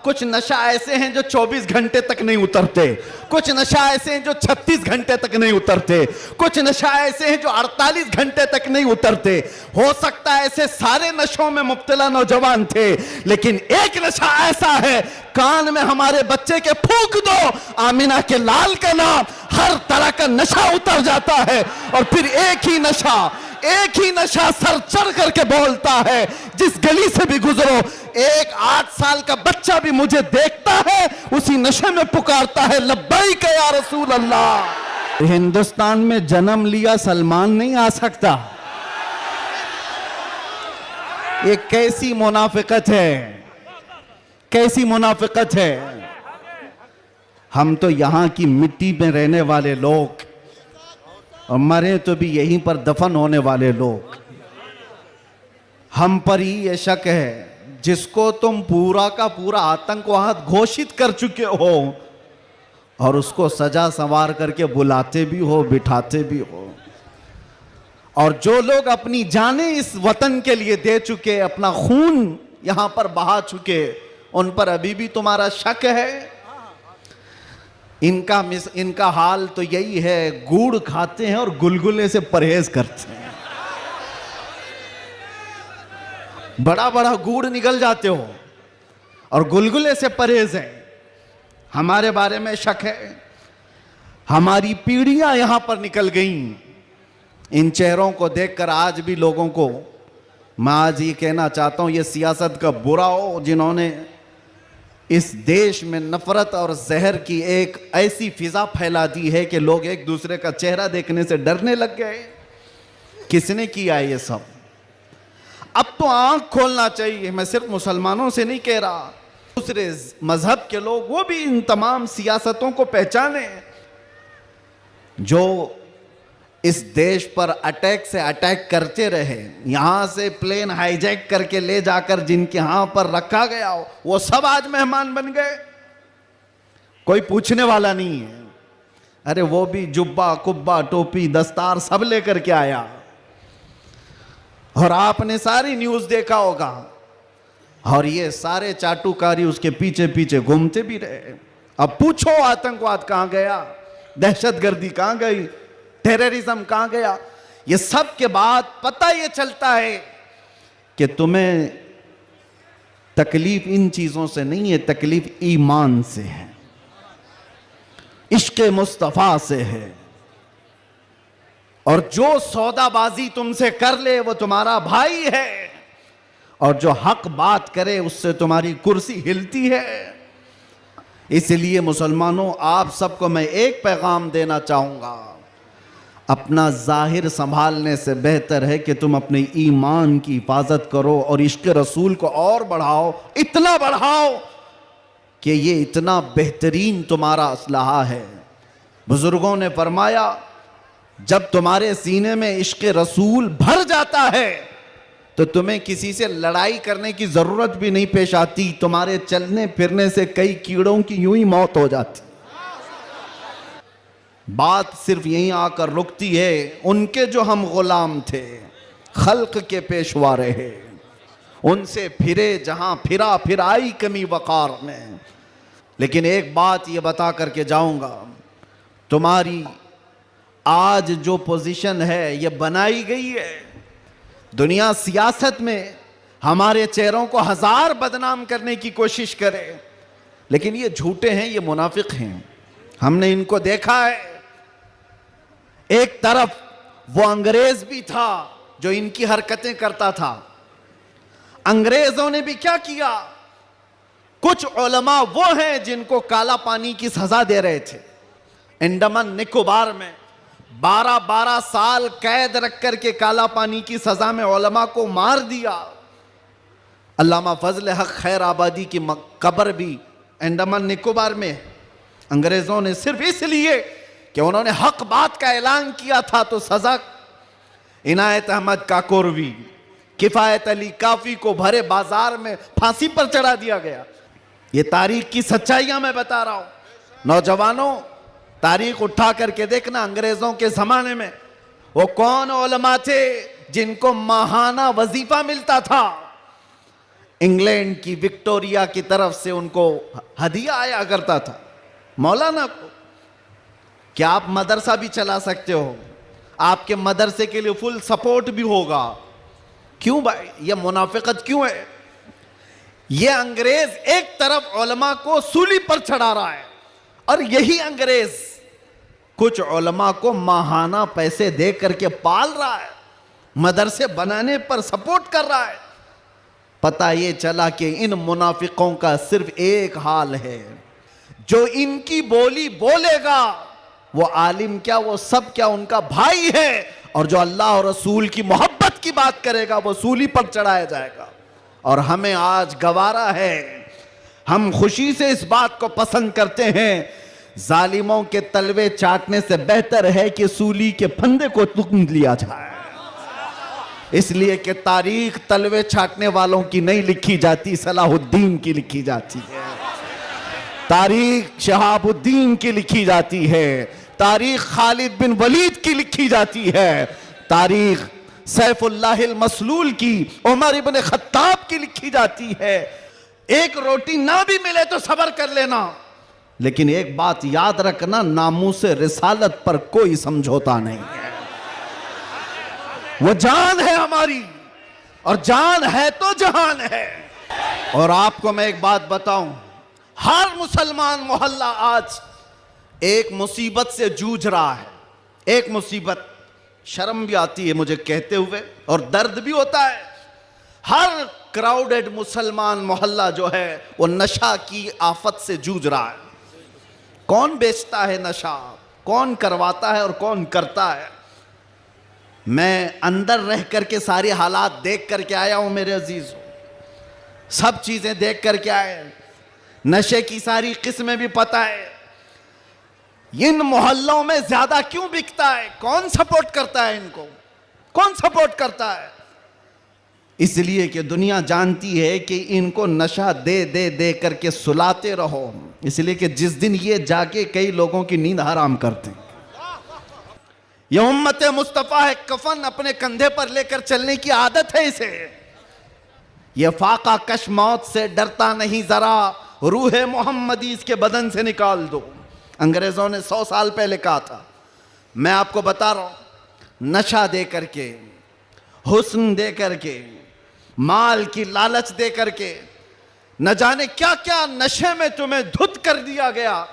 कुछ नशा ऐसे हैं जो 24 घंटे तक नहीं उतरते, कुछ नशा ऐसे हैं जो 36 घंटे तक नहीं उतरते, कुछ नशा ऐसे हैं जो 48 घंटे तक नहीं उतरते। हो सकता है ऐसे सारे नशों में मुब्तला नौजवान थे, लेकिन एक नशा ऐसा है, कान में हमारे बच्चे के फूंक दो आमिना के लाल का नाम, हर तरह का नशा उतर जाता है। और फिर एक ही नशा सर चढ़ करके बोलता है, जिस गली से भी गुजरो एक 8 साल का बच्चा भी मुझे देखता है, उसी नशे में पुकारता है लब्बैक या रसूल अल्लाह। हिंदुस्तान में जन्म लिया सलमान नहीं आ सकता। ये कैसी मुनाफिकत है, कैसी मुनाफिकत है। हम तो यहां की मिट्टी में रहने वाले लोग, और मरे तो भी यहीं पर दफन होने वाले लोग, हम पर ही ये शक है जिसको तुम पूरा का पूरा आतंकवाद घोषित कर चुके हो और उसको सजा संवार करके बुलाते भी हो, बिठाते भी हो। और जो लोग अपनी जानें इस वतन के लिए दे चुके, अपना खून यहां पर बहा चुके, उन पर अभी भी तुम्हारा शक है। इनका हाल तो यही है, गुड़ खाते हैं और गुलगुले से परहेज करते हैं। बड़ा बड़ा गुड़ निकल जाते हो और गुलगुले से परहेज है। हमारे बारे में शक है। हमारी पीढ़ियां यहां पर निकल गईं। इन चेहरों को देखकर आज भी लोगों को, मैं आज ये कहना चाहता हूं, ये सियासत का बुरा हो जिन्होंने इस देश में नफरत और जहर की एक ऐसी फिजा फैला दी है कि लोग एक दूसरे का चेहरा देखने से डरने लग गए। किसने किया ये सब? अब तो आंख खोलना चाहिए। मैं सिर्फ मुसलमानों से नहीं कह रहा, दूसरे मजहब के लोग वो भी इन तमाम सियासतों को पहचाने जो इस देश पर अटैक से अटैक करते रहे। यहां से प्लेन हाईजैक करके ले जाकर जिनके यहां पर रखा गया हो, वो सब आज मेहमान बन गए। कोई पूछने वाला नहीं है। अरे वो भी जुब्बा कुब्बा टोपी दस्तार सब लेकर के आया। और आपने सारी न्यूज देखा होगा, और ये सारे चाटुकारी उसके पीछे पीछे घूमते भी रहे। अब पूछो आतंकवाद कहां गया, दहशतगर्दी कहां गई, टेररिज्म कहां गया। ये सब के बाद पता ये चलता है कि तुम्हें तकलीफ इन चीजों से नहीं है, तकलीफ ईमान से है, इश्क़े मुस्तफा से है। और जो सौदाबाजी तुमसे कर ले वो तुम्हारा भाई है, और जो हक बात करे उससे तुम्हारी कुर्सी हिलती है। इसलिए मुसलमानों, आप सबको मैं एक पैगाम देना चाहूंगा, अपना जाहिर संभालने से बेहतर है कि तुम अपने ईमान की हिफाजत करो और इश्क़ रसूल को और बढ़ाओ, इतना बढ़ाओ कि ये इतना बेहतरीन तुम्हारा असलहा है। बुजुर्गों ने फरमाया, जब तुम्हारे सीने में इश्क़ रसूल भर जाता है तो तुम्हें किसी से लड़ाई करने की जरूरत भी नहीं पेश आती। तुम्हारे चलने फिरने से कई कीड़ों की यूं ही मौत हो जाती। बात सिर्फ यहीं आकर रुकती है। उनके जो हम गुलाम थे, खल्क के पेशवा रहे, उनसे फिरे जहां फिरा, फिर आई कमी वकार में। लेकिन एक बात ये बता करके जाऊंगा, तुम्हारी आज जो पोजीशन है ये बनाई गई है। दुनिया सियासत में हमारे चेहरों को हजार बदनाम करने की कोशिश करे, लेकिन ये झूठे हैं, ये मुनाफिक हैं। हमने इनको देखा है। एक तरफ वो अंग्रेज भी था जो इनकी हरकतें करता था। अंग्रेजों ने भी क्या किया, कुछ उलमा वो हैं जिनको काला पानी की सजा दे रहे थे। अंडमान निकोबार में 12-12 साल कैद रख करके काला पानी की सजा में उलमा को मार दिया। अल्लामा फजल हक खैर आबादी की कब्र भी अंडमान निकोबार में। अंग्रेजों ने सिर्फ इसलिए कि उन्होंने हक बात का ऐलान किया था तो सजा इनायत अहमद काकोरवी, किफायत अली काफी को भरे बाजार में फांसी पर चढ़ा दिया गया। ये तारीख की सच्चाइयां मैं बता रहा हूं। नौजवानों, तारीख उठा करके देखना, अंग्रेजों के जमाने में वो कौन उलमा थे जिनको माहाना वजीफा मिलता था। इंग्लैंड की विक्टोरिया की तरफ से उनको हदिया आया करता था मौलाना को। क्या आप मदरसा भी चला सकते हो, आपके मदरसे के लिए फुल सपोर्ट भी होगा। क्यों भाई, ये मुनाफिकत क्यों है? ये अंग्रेज एक तरफ उलमा को सूली पर चढ़ा रहा है और यही अंग्रेज कुछ उलमा को माहाना पैसे दे करके पाल रहा है, मदरसे बनाने पर सपोर्ट कर रहा है। पता ये चला कि इन मुनाफिकों का सिर्फ एक हाल है, जो इनकी बोली बोलेगा वो आलिम क्या, वो सब क्या उनका भाई है, और जो अल्लाह और रसूल की मोहब्बत की बात करेगा वो सूली पर चढ़ाया जाएगा। और हमें आज गवारा है, हम खुशी से इस बात को पसंद करते हैं, जालिमों के तलवे चाटने से बेहतर है कि सूली के फंदे को तुम लिया जाए। इसलिए कि तारीख तलवे छाटने वालों की नहीं लिखी जाती, सलाहुद्दीन की लिखी जाती है। तारीख शहाबुद्दीन की लिखी जाती है, तारीख खालिद बिन वलीद की लिखी जाती है, तारीख सैफुल्लाहिल मसलूल की, उमर इब्न खत्ताब की लिखी जाती है। एक रोटी ना भी मिले तो सब्र कर लेना, लेकिन एक बात याद रखना, नामूसे रिसालत पर कोई समझौता नहीं है। वो जान है हमारी, और जान है तो जहान है। और आपको मैं एक बात बताऊं, हर मुसलमान मोहल्ला आज एक मुसीबत से जूझ रहा है। एक मुसीबत, शर्म भी आती है मुझे कहते हुए और दर्द भी होता है। हर क्राउडेड मुसलमान मोहल्ला जो है वो नशा की आफत से जूझ रहा है। कौन बेचता है नशा, कौन करवाता है और कौन करता है? मैं अंदर रह करके सारे हालात देख करके आया हूं मेरे अजीजों, सब चीजें देख करके आए, नशे की सारी किस्में भी पता है। इन मोहल्लों में ज्यादा क्यों बिकता है, कौन सपोर्ट करता है इनको, कौन सपोर्ट करता है? इसलिए कि दुनिया जानती है कि इनको नशा दे दे दे करके सुलाते रहो, इसलिए कि जिस दिन ये जाके कई लोगों की नींद हराम करते हैं। ये उम्मत मुस्तफ़ा है, कफन अपने कंधे पर लेकर चलने की आदत है इसे। ये फाका कश मौत से डरता नहीं जरा, रूह मोहम्मदी इसके बदन से निकाल दो। अंग्रेजों ने 100 साल पहले कहा था। मैं आपको बता रहा हूं, नशा दे करके, हुस्न दे करके, माल की लालच दे करके, न जाने क्या क्या नशे में तुम्हें धुत कर दिया गया।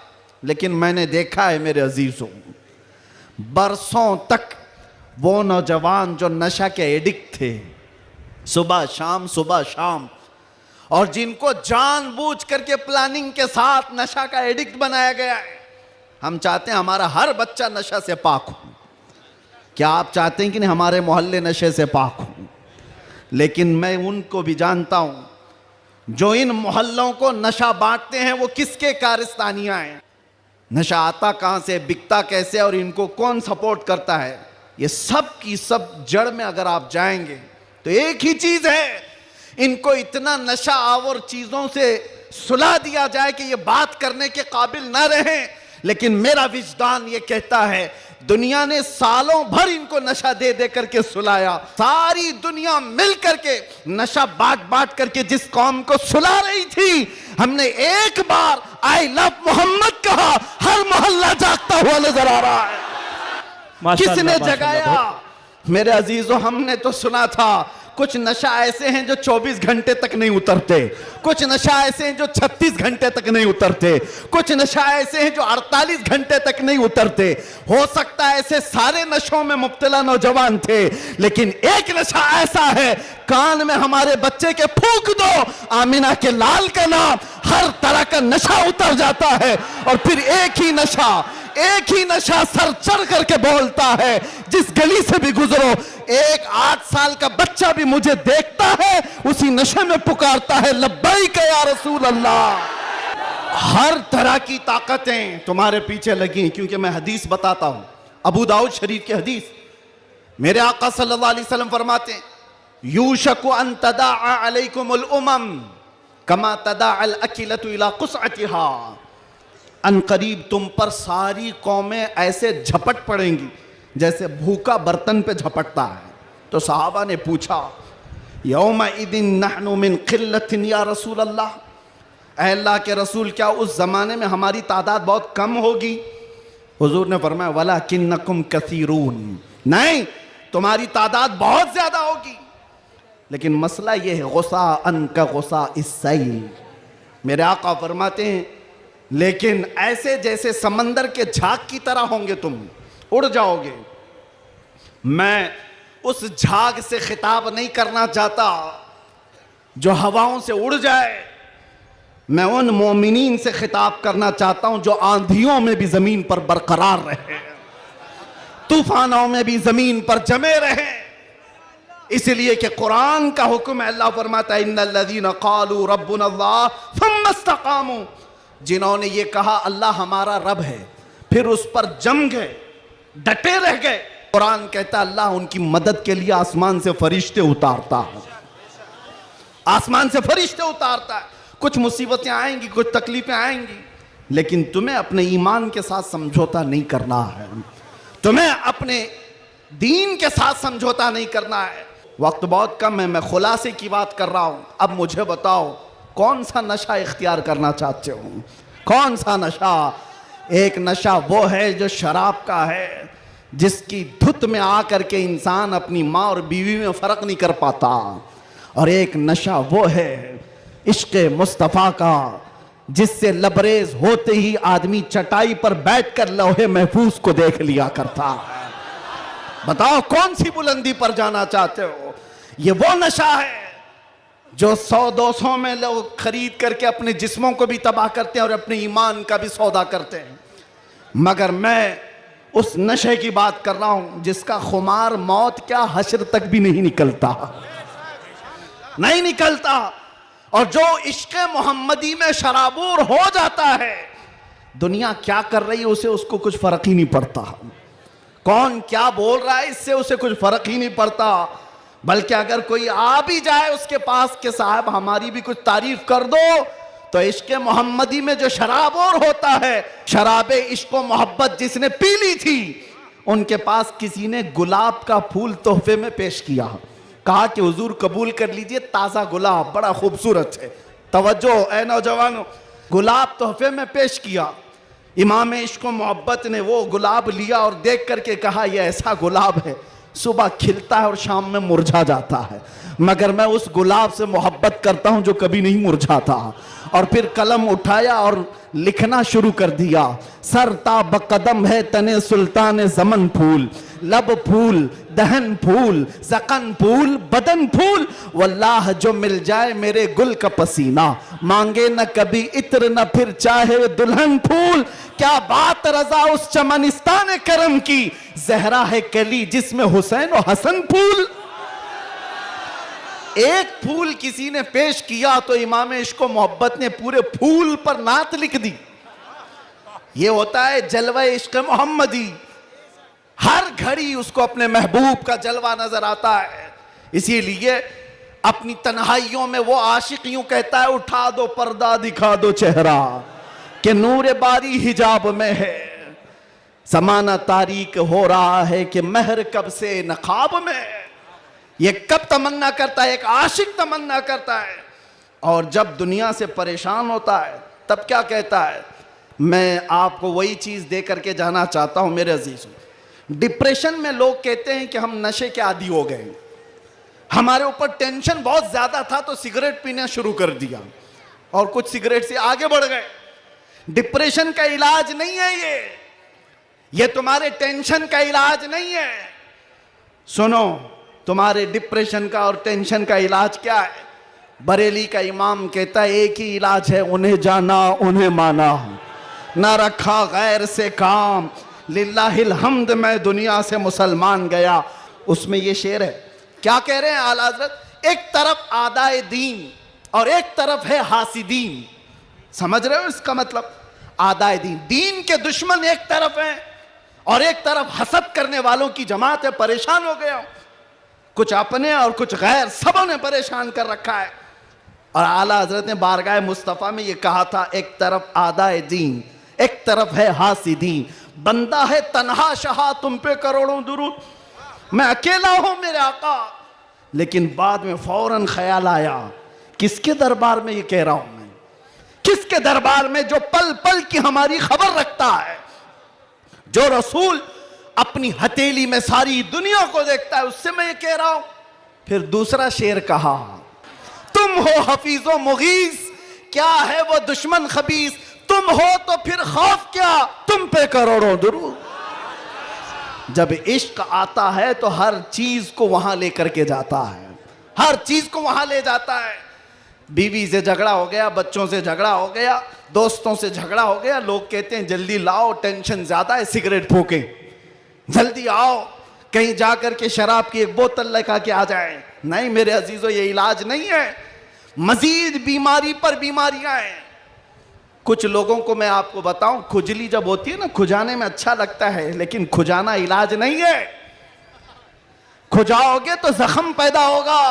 लेकिन मैंने देखा है मेरे अजीजों, बरसों तक वो नौजवान जो नशा के एडिक्ट थे, सुबह शाम, और जिनको जानबूझ करके प्लानिंग के साथ नशा का एडिक्ट बनाया गया है। हम चाहते हैं हमारा हर बच्चा नशा से पाक हो। क्या आप चाहते हैं कि नहीं हमारे मोहल्ले नशे से पाक हो? लेकिन मैं उनको भी जानता हूं जो इन मोहल्लों को नशा बांटते हैं, वो किसके कारस्तानियां हैं। नशा आता कहां से, बिकता कैसे, और इनको कौन सपोर्ट करता है, ये सब की सब जड़ में अगर आप जाएंगे तो एक ही चीज है, इनको इतना नशा आवर चीजों से सुला दिया जाए कि ये बात करने के काबिल ना रहे। लेकिन मेरा विजदान ये कहता है, दुनिया ने सालों भर इनको नशा दे दे करके सुलाया। सारी दुनिया मिल करके नशा बांट करके जिस कौम को सुला रही थी, हमने एक बार आई लव मोहम्मद कहा, हर मोहल्ला जागता हुआ नजर आ रहा है। किसने जगाया? मेरे अजीजों, हमने तो सुना था कुछ नशा ऐसे हैं जो 24 घंटे तक नहीं उतरते, कुछ नशा ऐसे हैं जो 36 घंटे तक नहीं उतरते, कुछ नशा ऐसे हैं जो 48 घंटे तक नहीं उतरते। हो सकता है ऐसे सारे नशों में मुब्तला नौजवान थे, लेकिन एक नशा ऐसा है, कान में हमारे बच्चे के फूंक दो आमिना के लाल का नाम, हर तरह का नशा उतर जाता है। और फिर एक ही नशा सर चढ़ करके बोलता है, जिस गली से भी गुजरो, एक 8 साल का बच्चा भी मुझे देखता है, उसी नशे में पुकारता है, लब्बैक या रसूल अल्लाह। हर तरह की ताकतें तुम्हारे पीछे लगी, क्योंकि मैं हदीस बताता हूं, अबू दाऊद शरीफ की हदीस। मेरे आका सल्लल्लाहु अलैहि वसल्लम फरमाते हैं, यूशकु अन तदाअ अलैकुमुल उमम कमा तदाअल अकिलतु इला कुसअतिहा। अनकरीब तुम पर सारी कौमें ऐसे झपट पड़ेंगी जैसे भूखा बर्तन पे झपटता है। तो सहाबा ने पूछा, यौमइदिन नहनु मिन क़िल्लतिन या रसूल अल्लाह, ऐ अल्लाह के रसूल क्या उस ज़माने में हमारी तादाद बहुत कम होगी? हुजूर ने फरमाया वलाकिन्नकुम कसीरून, नहीं तुम्हारी तादाद बहुत ज़्यादा होगी, लेकिन मसला ये है गुस्सा अन का गुस्सा इस्सैल। मेरे आका फरमाते हैं लेकिन ऐसे जैसे समंदर के झाग की तरह होंगे तुम, उड़ जाओगे। मैं उस झाग से खिताब नहीं करना चाहता जो हवाओं से उड़ जाए, मैं उन मोमिनीन से खिताब करना चाहता हूं जो आंधियों में भी जमीन पर बरकरार रहे, तूफानों में भी जमीन पर जमे रहे। इसलिए कि कुरान का हुक्म है, अल्लाह फरमाता है इन्नल्लज़ीना क़ालू रब्बुनल्लाह सुम्मा इस्तक़ामू, जिन्होंने ये कहा अल्लाह हमारा रब है फिर उस पर जम गए, डटे रह गए। कुरान कहता है अल्लाह उनकी मदद के लिए आसमान से फरिश्ते उतारता है, आसमान से फरिश्ते उतारता है। कुछ मुसीबतें आएंगी, कुछ तकलीफें आएंगी, लेकिन तुम्हें अपने ईमान के साथ समझौता नहीं करना है, तुम्हें अपने दीन के साथ समझौता नहीं करना है। वक्त बहुत कम है, मैं खुलासे की बात कर रहा हूं। अब मुझे बताओ कौन सा नशा इख्तियार करना चाहते हो? कौन सा नशा? एक नशा वो है जो शराब का है, जिसकी धुत में आकर के इंसान अपनी माँ और बीवी में फर्क नहीं कर पाता, और एक नशा वो है इश्क़ मुस्तफ़ा का, जिससे लबरेज होते ही आदमी चटाई पर बैठकर लौहे महफूज को देख लिया करता है। बताओ कौन सी बुलंदी पर जाना चाहते हो? ये वो नशा है जो 100-200 में लोग खरीद करके अपने जिस्मों को भी तबाह करते हैं और अपने ईमान का भी सौदा करते हैं। मगर मैं उस नशे की बात कर रहा हूं जिसका खुमार मौत क्या हश्र तक भी नहीं निकलता, नहीं निकलता, और जो इश्क़ मोहम्मदी में शराबूर हो जाता है, दुनिया क्या कर रही है उसे उसको कुछ फर्क ही नहीं पड़ता, कौन क्या बोल रहा है इससे उसे कुछ फर्क ही नहीं पड़ता। बल्कि अगर कोई आ भी जाए उसके पास के साहब हमारी भी कुछ तारीफ कर दो, तो इश्क़ मोहम्मदी में जो शराबोर होता है, शराबे इश्क़ मोहब्बत जिसने पी ली थी, उनके पास किसी ने गुलाब का फूल तोहफे में पेश किया, कहा कि हुजूर कबूल कर लीजिए, ताज़ा गुलाब बड़ा खूबसूरत है। तवज्जो ए नौजवानों, गुलाब तोहफे में पेश किया। इमाम इश्क़ मोहब्बत ने वो गुलाब लिया और देख करके कहा यह ऐसा गुलाब है सुबह खिलता है और शाम में मुरझा जाता है, मगर मैं उस गुलाब से मोहब्बत करता हूं जो कभी नहीं मुरझाता। और फिर कलम उठाया और लिखना शुरू कर दिया, सर ता बकदम है तने सुल्तान ज़मन फूल, लब फूल दहन फूल ज़कन फूल बदन फूल, वल्लाह जो मिल जाए मेरे गुल का पसीना, मांगे न कभी इत्र न फिर चाहे दुल्हन फूल। क्या बात रजा उस चमनिस्तान करम की, जहरा है कली जिसमें हुसैन और हसन फूल। एक फूल किसी ने पेश किया तो इमाम इश्क़ मोहब्बत ने पूरे फूल पर नात लिख दी। ये होता है जलवा इश्क़ मोहम्मदी, हर घड़ी उसको अपने महबूब का जलवा नजर आता है। इसीलिए अपनी तन्हाइयों में वो आशिक यूं कहता है, उठा दो पर्दा दिखा दो चेहरा कि नूर बारी हिजाब में है, समाना तारीक हो रहा है कि महर कब से नकाब में। ये कब तमन्ना करता है, एक आशिक तमन्ना करता है, और जब दुनिया से परेशान होता है तब क्या कहता है, मैं आपको वही चीज़ दे करके जाना चाहता हूं मेरे अजीज़ों। डिप्रेशन में लोग कहते हैं कि हम नशे के आदी हो गए, हमारे ऊपर टेंशन बहुत ज़्यादा था तो सिगरेट पीना शुरू कर दिया और कुछ सिगरेट से आगे बढ़ गए। डिप्रेशन का इलाज नहीं है ये तुम्हारे टेंशन का इलाज नहीं है। सुनो, तुम्हारे डिप्रेशन का और टेंशन का इलाज क्या है? बरेली का इमाम कहता है एक ही इलाज है, उन्हें जाना उन्हें माना, ना रखा गैर से काम, लिल्लाहिल हम्द मैं दुनिया से मुसलमान गया। उसमें ये शेर है, क्या कह रहे हैं आला हज़रत, एक तरफ आदाए दीन और एक तरफ है हासिदीन। समझ रहे हो इसका मतलब? आदाए दीन, दीन के दुश्मन एक तरफ हैं और एक तरफ हसद करने वालों की जमात है। परेशान हो गया, कुछ अपने और कुछ गैर, सबों ने परेशान कर रखा है। और आला हजरत ने बारगाह मुस्तफ़ा में ये कहा था, एक तरफ आदाए दीन एक तरफ है हासिदीन, बंदा है तन्हा शहा तुम पे करोड़ों दुरूद, मैं अकेला हूं मेरे आका, लेकिन बाद में फौरन ख्याल आया, किसके दरबार में ये कह रहा हूं मैं? किसके दरबार में जो पल पल की हमारी खबर रखता है, जो रसूल अपनी हथेली में सारी दुनिया को देखता है, उससे मैं ये कह रहा हूं। फिर दूसरा शेर कहा, तुम हो हफीजो मुगीस, क्या है वो दुश्मन खबीस, तुम हो तो फिर खौफ क्या, तुम पे करोड़ों दुरूद। जब इश्क आता है तो हर चीज को वहां लेकर के जाता है, हर चीज को वहां ले जाता है। बीवी से झगड़ा हो गया, बच्चों से झगड़ा हो गया, दोस्तों से झगड़ा हो गया, लोग कहते हैं जल्दी लाओ, टेंशन ज्यादा है, सिगरेट फूके, जल्दी आओ, कहीं जाकर के शराब की एक बोतल लेकर के आ जाए। नहीं मेरे अजीजों, ये इलाज नहीं है, मजीद बीमारी पर बीमारियां हैं। कुछ लोगों को मैं आपको बताऊं, खुजली जब होती है ना, खुजाने में अच्छा लगता है, लेकिन खुजाना इलाज नहीं है। खुजाओगे तो जख्म पैदा होगा।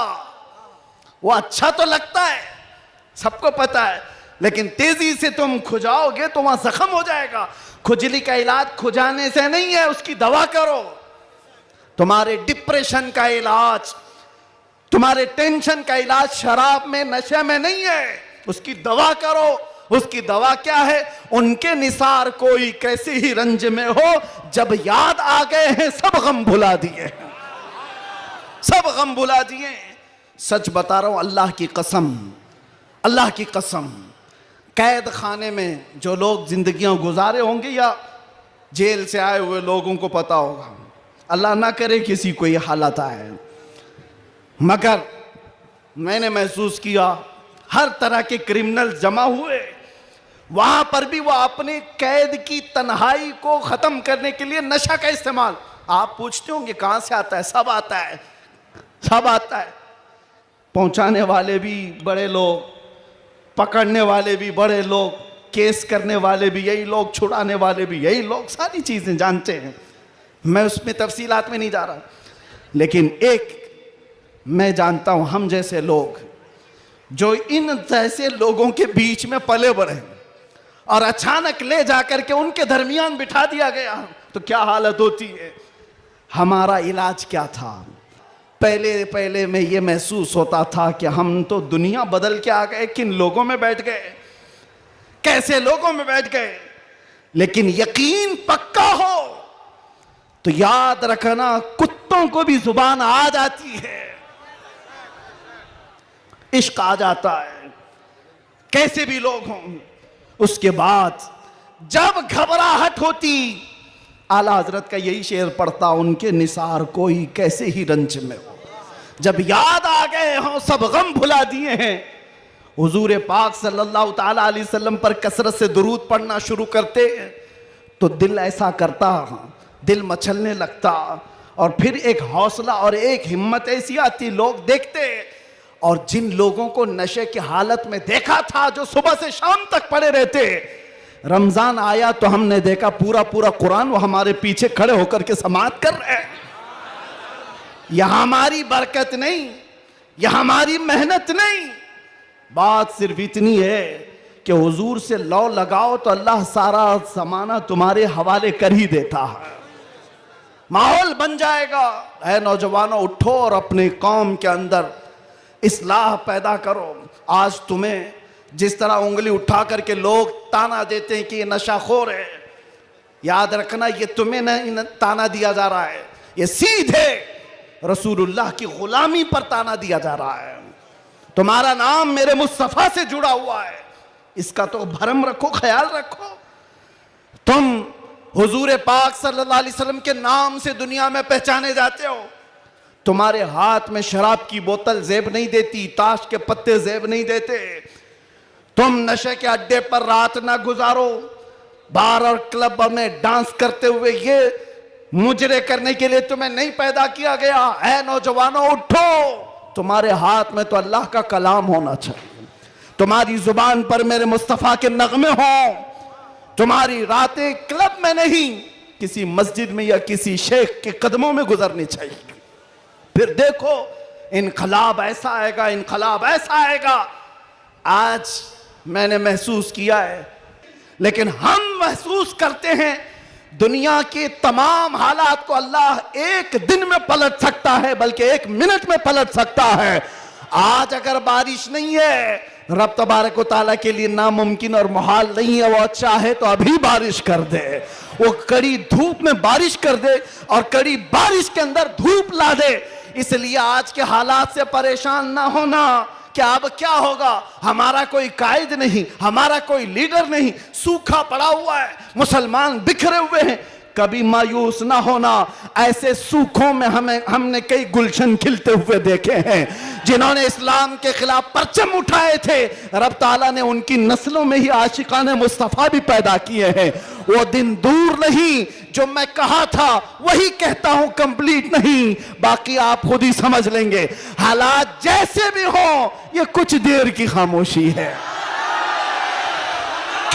वो अच्छा तो लगता है, सबको पता है, लेकिन तेजी से तुम खुजाओगे तो वहां जख्म हो जाएगा। खुजली का इलाज खुजाने से नहीं है, उसकी दवा करो। तुम्हारे डिप्रेशन का इलाज, तुम्हारे टेंशन का इलाज शराब में, नशे में नहीं है, उसकी दवा करो। उसकी दवा क्या है? उनके निसार कोई कैसे ही रंज में हो, जब याद आ गए हैं सब गम भुला दिए, सब गम भुला दिए। सच बता रहा हूं, अल्लाह की कसम, अल्लाह की कसम, कैद खाने में जो लोग जिंदगियां गुजारे होंगे या जेल से आए हुए लोगों को पता होगा, अल्लाह ना करे किसी को ये हालत आए, मगर मैंने महसूस किया हर तरह के क्रिमिनल जमा हुए, वहां पर भी वो अपने कैद की तन्हाई को खत्म करने के लिए नशा का इस्तेमाल। आप पूछते होंगे कहां से आता है? सब आता है, सब आता है। पहुंचाने वाले भी बड़े लोग, पकड़ने वाले भी बड़े लोग, केस करने वाले भी यही लोग, छुड़ाने वाले भी यही लोग, सारी चीजें जानते हैं। मैं उसमें तफसीलात में नहीं जा रहा, लेकिन एक मैं जानता हूं, हम जैसे लोग जो इन जैसे लोगों के बीच में पले बढ़े और अचानक ले जाकर के उनके दरमियान बिठा दिया गया, तो क्या हालत होती है। हमारा इलाज क्या था? पहले पहले में ये महसूस होता था कि हम तो दुनिया बदल के आ गए, किन लोगों में बैठ गए, कैसे लोगों में बैठ गए। लेकिन यकीन पक्का हो तो याद रखना, कुत्तों को भी जुबान आ जाती है, इश्क आ जाता है, कैसे भी लोग हों। उसके बाद जब घबराहट होती, आला हजरत का यही शेर पढ़ता, उनके निसार कोई कैसे ही रंज में हो, जब याद आ गए हों सब गम भुला दिए हैं। हुजूर पाक सल्लल्लाहु ताला अलैहि वसल्लम पर कसरत से दुरूद पढ़ना शुरू करते तो दिल ऐसा करता, दिल मचलने लगता, और फिर एक हौसला और एक हिम्मत ऐसी आती, लोग देखते। और जिन लोगों को नशे की हालत में देखा था, जो सुबह से शाम तक पड़े रहते, रमजान आया तो हमने देखा पूरा पूरा कुरान वो हमारे पीछे खड़े होकर के समाअत कर रहे हैं। यह हमारी बरकत नहीं, यह हमारी मेहनत नहीं, बात सिर्फ इतनी है कि हुजूर से लौ लगाओ तो अल्लाह सारा जमाना तुम्हारे हवाले कर ही देता है, माहौल बन जाएगा। ऐ नौजवानों, उठो और अपने कौम के अंदर इस्लाह पैदा करो। आज तुम्हें जिस तरह उंगली उठा करके लोग ताना देते हैं कि ये नशाखोर है, याद रखना ये तुम्हें नहीं ताना दिया जा रहा है, ये सीधे रसूलुल्लाह की गुलामी पर ताना दिया जा रहा है। तुम्हारा नाम मेरे मुस्तफा से जुड़ा हुआ है, इसका तो भरम रखो, ख्याल रखो। तुम हुजूर पाक सल्लल्लाहु अलैहि वसल्लम के नाम से दुनिया में पहचाने जाते हो। तुम्हारे हाथ में शराब की बोतल जेब नहीं देती, ताश के पत्ते जेब नहीं देते। तुम नशे के अड्डे पर रात ना गुजारो, बार और क्लब में डांस करते हुए ये मुजरे करने के लिए तुम्हें नहीं पैदा किया गया। ऐ नौजवानों, उठो, तुम्हारे हाथ में तो अल्लाह का कलाम होना चाहिए, तुम्हारी जुबान पर मेरे मुस्तफा के नगमे हों, तुम्हारी रातें क्लब में नहीं किसी मस्जिद में या किसी शेख के कदमों में गुजरनी चाहिए। फिर देखो इनकलाब ऐसा आएगा, इनकलाब ऐसा आएगा। आज मैंने महसूस किया है, लेकिन हम महसूस करते हैं दुनिया के तमाम हालात को अल्लाह एक दिन में पलट सकता है, बल्कि 1 मिनट में पलट सकता है। आज अगर बारिश नहीं है, रब तबारक व तआला के लिए नामुमकिन और मुहाल नहीं है। वो चाहे तो अभी बारिश कर दे, वो कड़ी धूप में बारिश कर दे और कड़ी बारिश के अंदर धूप ला दे। इसलिए आज के हालात से परेशान ना होना कि अब क्या होगा, हमारा कोई कायद नहीं, हमारा कोई लीडर नहीं, सूखा पड़ा हुआ है, मुसलमान बिखरे हुए हैं। कभी मायूस ना होना। ऐसे सूखों में हमने कई गुलशन खिलते हुए देखे हैं। जिन्होंने इस्लाम के खिलाफ परचम उठाए थे, रब ताला ने उनकी नस्लों में ही आशिकाने मुस्तफा भी पैदा किए हैं। वो दिन दूर नहीं, जो मैं कहा था वही कहता हूं, कंप्लीट नहीं, बाकी आप खुद ही समझ लेंगे। हालात जैसे भी हो, ये कुछ देर की खामोशी है।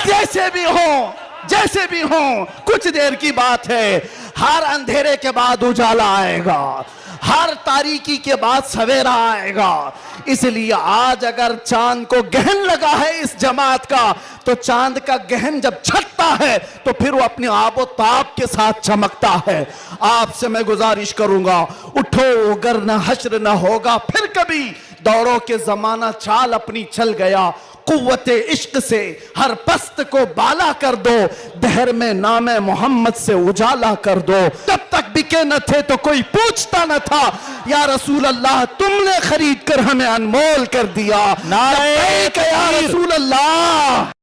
जैसे भी हो, जैसे भी हो, कुछ देर की बात है। हर अंधेरे के बाद उजाला आएगा, हर तारीकी के बाद सवेरा आएगा। इसलिए आज अगर चांद को गहन लगा है इस जमात का, तो चांद का गहन जब छटता है तो फिर वो अपने आबो ताब के साथ चमकता है। आपसे मैं गुजारिश करूंगा, उठो अगर न हश्र न होगा फिर कभी, दौड़ो के जमाना चाल अपनी चल गया। कुव्वते इश्क से हर पस्त को बाला कर दो, दहर में नामे मोहम्मद से उजाला कर दो। तब तक बिके न थे तो कोई पूछता न था, या रसूल अल्लाह तुमने खरीद कर हमें अनमोल कर दिया। नारे या रसूल अल्लाह।